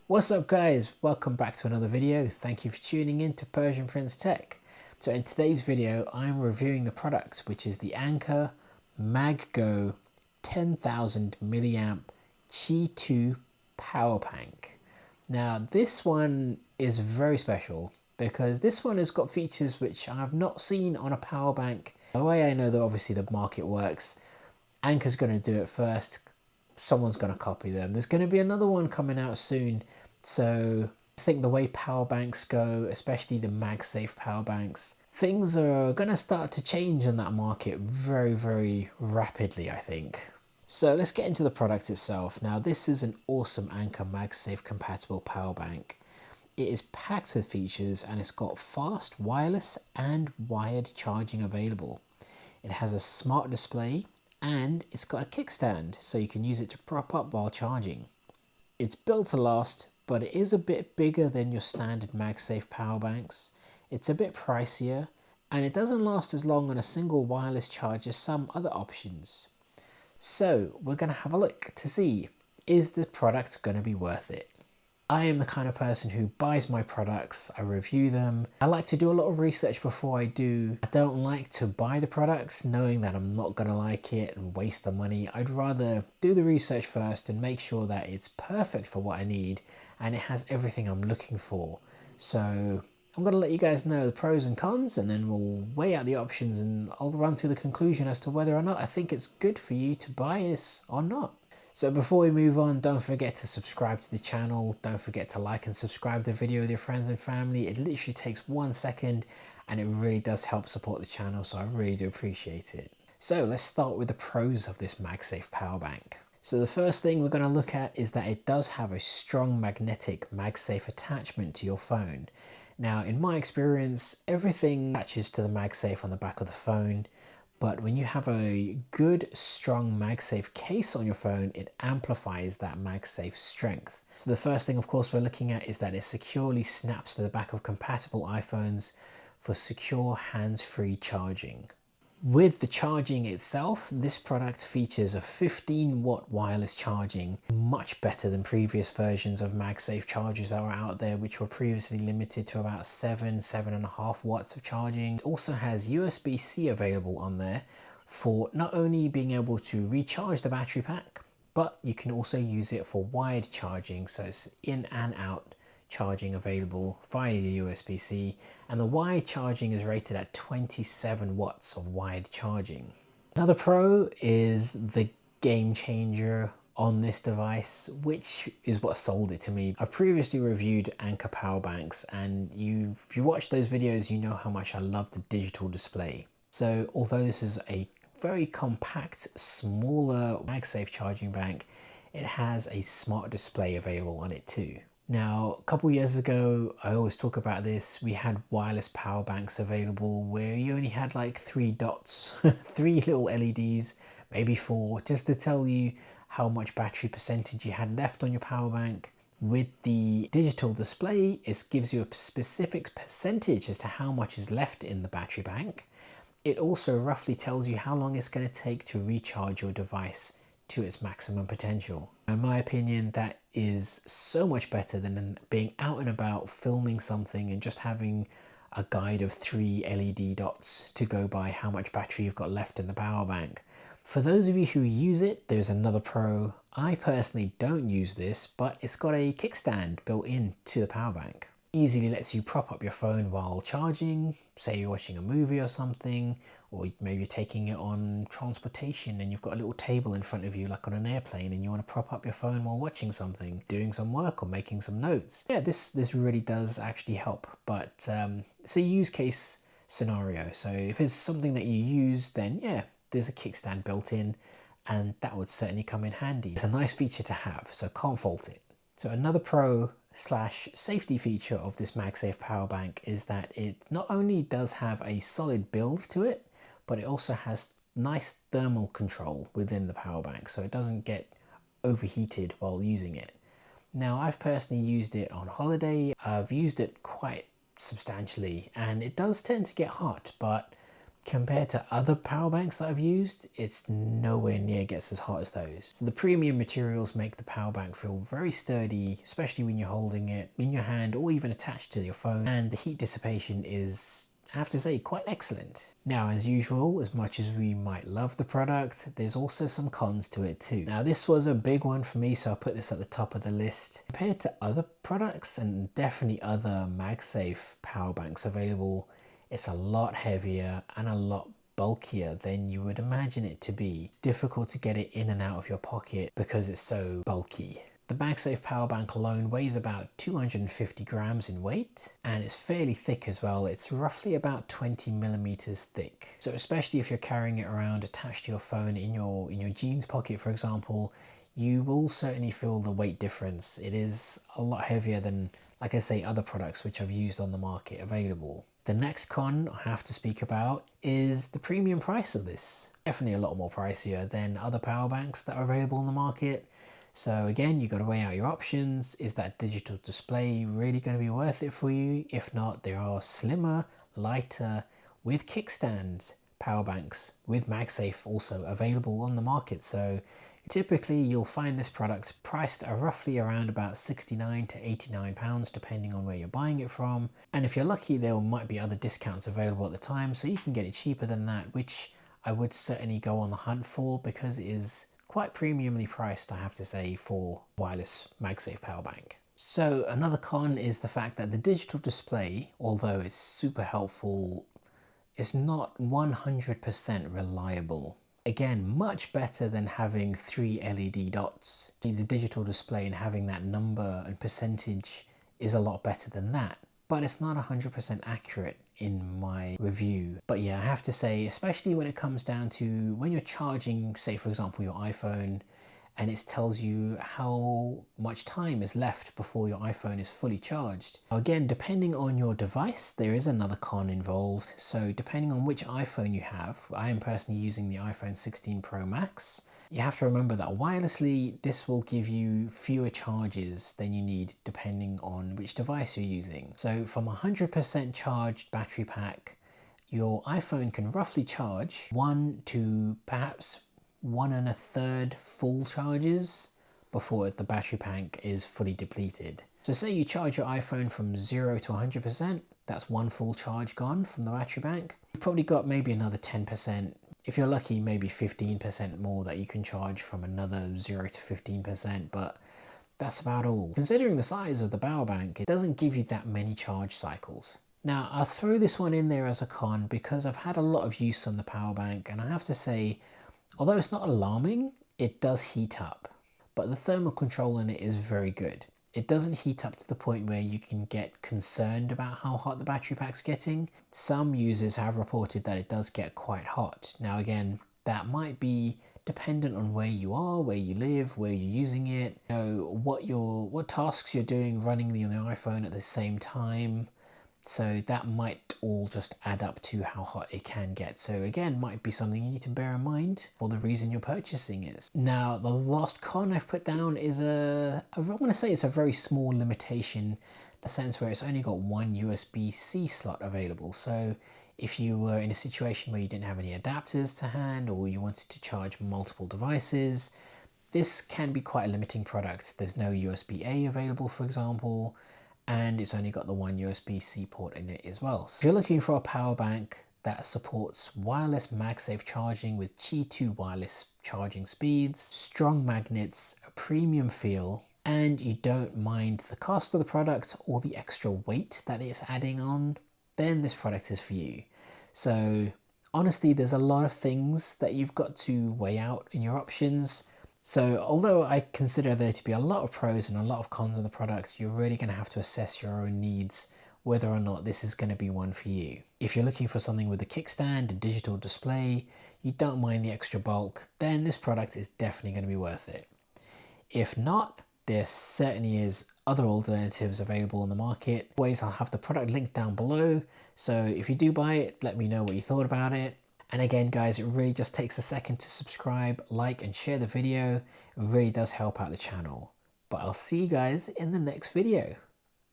What's up guys, welcome back to another video. Thank you for tuning in to Persian Prince Tech. So in today's video I'm reviewing the product, which is the Anker MagGo 10,000 milliamp Qi 2 power bank. Now this one is very special because this one has got features which I've not seen on a power bank. The way I know that obviously the market works, Anker's going to do it first. Someone's going to copy them. There's going to be another one coming out soon. So I think the way power banks go, especially the MagSafe power banks, things are going to start to change in that market very rapidly, I think. So let's get into the product itself. Now this is an awesome Anker MagSafe compatible power bank. It is packed with features and it's got fast wireless and wired charging available. It has a smart display and it's got a kickstand so you can use it to prop up while charging. It's built to last, but it is a bit bigger than your standard MagSafe power banks. It's a bit pricier and it doesn't last as long on a single wireless charge as some other options. So we're going to have a look to see, is the product going to be worth it? I am the kind of person who buys my products, I review them. I like to do a lot of research before I do. I don't like to buy the products knowing that I'm not going to like it and waste the money. I'd rather do the research first and make sure that it's perfect for what I need and it has everything I'm looking for. So I'm going to let you guys know the pros and cons and then we'll weigh out the options and I'll run through the conclusion as to whether or not I think it's good for you to buy this or not. So before we move on, don't forget to subscribe to the channel. Don't forget to like and subscribe the video with your friends and family. It literally takes 1 second and it really does help support the channel, so I really do appreciate it. So let's start with the pros of this MagSafe power bank. So the first thing we're going to look at is that it does have a strong magnetic MagSafe attachment to your phone. Now in my experience, everything attaches to the MagSafe on the back of the phone. But when you have a good, strong MagSafe case on your phone, it amplifies that MagSafe strength. So the first thing, of course, we're looking at is that it securely snaps to the back of compatible iPhones for secure hands-free charging. With the charging itself, this product features a 15-watt wireless charging, much better than previous versions of MagSafe chargers that were out there, which were previously limited to about 7.5 watts of charging. It also has USB-C available on there for not only being able to recharge the battery pack, but you can also use it for wired charging, so it's in and out charging available via the USB-C, and the wired charging is rated at 27 watts of wired charging. Another pro is the game changer on this device, which is what sold it to me. I previously reviewed Anker power banks and if you watch those videos, you know how much I love the digital display. So although this is a very compact, smaller MagSafe charging bank, it has a smart display available on it too. Now, a couple years ago, I always talk about this, we had wireless power banks available where you only had like 3 dots, 3 little LEDs, maybe 4, just to tell you how much battery percentage you had left on your power bank. With the digital display, it gives you a specific percentage as to how much is left in the battery bank. It also roughly tells you how long it's going to take to recharge your device to its maximum potential. In my opinion, that is so much better than being out and about filming something and just having a guide of 3 LED dots to go by how much battery you've got left in the power bank. For those of you who use it, there's another pro. I personally don't use this, but it's got a kickstand built into the power bank. Easily lets you prop up your phone while charging, say you're watching a movie or something, or maybe you're taking it on transportation and you've got a little table in front of you like on an airplane and you want to prop up your phone while watching something, doing some work or making some notes. Yeah, this really does actually help, but it's a use case scenario. So if it's something that you use, then yeah, there's a kickstand built in and that would certainly come in handy. It's a nice feature to have, so can't fault it. So another pro / safety feature of this MagSafe power bank is that it not only does have a solid build to it, but it also has nice thermal control within the power bank, so it doesn't get overheated while using it. Now, I've personally used it on holiday. I've used it quite substantially and it does tend to get hot, but Compared to other power banks that I've used, it's nowhere near gets as hot as those. So the premium materials make the power bank feel very sturdy, especially when you're holding it in your hand or even attached to your phone. And the heat dissipation is, I have to say, quite excellent. Now, as usual, as much as we might love the product, there's also some cons to it too. Now, this was a big one for me, so I'll put this at the top of the list. Compared to other products and definitely other MagSafe power banks available, it's a lot heavier and a lot bulkier than you would imagine it to be. It's difficult to get it in and out of your pocket because it's so bulky. The MagSafe power bank alone weighs about 250 grams in weight, and it's fairly thick as well. It's roughly about 20 millimeters thick. So especially if you're carrying it around attached to your phone in your jeans pocket, for example, you will certainly feel the weight difference. It is a lot heavier than, like I say, other products which I've used on the market available. The next con I have to speak about is the premium price of this. Definitely a lot more pricier than other power banks that are available on the market. So again, you've got to weigh out your options. Is that digital display really going to be worth it for you? If not, there are slimmer, lighter, with kickstands power banks with MagSafe also available on the market. So typically you'll find this product priced at roughly around about £69 to £89 depending on where you're buying it from. And if you're lucky, there might be other discounts available at the time, so you can get it cheaper than that, which I would certainly go on the hunt for because it is quite premiumly priced, I have to say, for wireless MagSafe power bank. So another con is the fact that the digital display, although it's super helpful, is not 100% reliable. Again, much better than having 3 LED dots. The digital display and having that number and percentage is a lot better than that, but it's not 100% accurate in my review. But yeah, I have to say, especially when it comes down to when you're charging, say for example, your iPhone, and it tells you how much time is left before your iPhone is fully charged. Now again, depending on your device, there is another con involved. So depending on which iPhone you have, I am personally using the iPhone 16 Pro Max. You have to remember that wirelessly, this will give you fewer charges than you need depending on which device you're using. So from a 100% charged battery pack, your iPhone can roughly charge 1 to perhaps 1 1/3 full charges before the battery pack is fully depleted. So say you charge your iPhone from 0 to 100%, that's 1 full charge gone from the battery bank. You've probably got maybe another 10%, if you're lucky maybe 15% more that you can charge from another 0 to 15%, but that's about all. Considering the size of the power bank, it doesn't give you that many charge cycles. Now I'll throw this one in there as a con because I've had a lot of use on the power bank, and I have to say, although it's not alarming, it does heat up, but the thermal control in it is very good. It doesn't heat up to the point where you can get concerned about how hot the battery pack's getting. Some users have reported that it does get quite hot. Now again, that might be dependent on where you are, where you live, where you're using it, you know, what tasks you're doing running the iPhone at the same time. So that might all just add up to how hot it can get. So again, might be something you need to bear in mind for the reason you're purchasing it. Now, the last con I've put down is I want to say it's a very small limitation, the sense where it's only got one USB-C slot available. So if you were in a situation where you didn't have any adapters to hand, or you wanted to charge multiple devices, this can be quite a limiting product. There's no USB-A available, for example, and it's only got the one USB-C port in it as well. So if you're looking for a power bank that supports wireless MagSafe charging with Qi 2 wireless charging speeds, strong magnets, a premium feel, and you don't mind the cost of the product or the extra weight that it's adding on, then this product is for you. So honestly, there's a lot of things that you've got to weigh out in your options. So although I consider there to be a lot of pros and a lot of cons on the product, you're really going to have to assess your own needs, whether or not this is going to be one for you. If you're looking for something with a kickstand, a digital display, you don't mind the extra bulk, then this product is definitely going to be worth it. If not, there certainly is other alternatives available on the market. Always, I'll have the product link down below. So if you do buy it, let me know what you thought about it. And again, guys, it really just takes a second to subscribe, like, and share the video. It really does help out the channel. But I'll see you guys in the next video.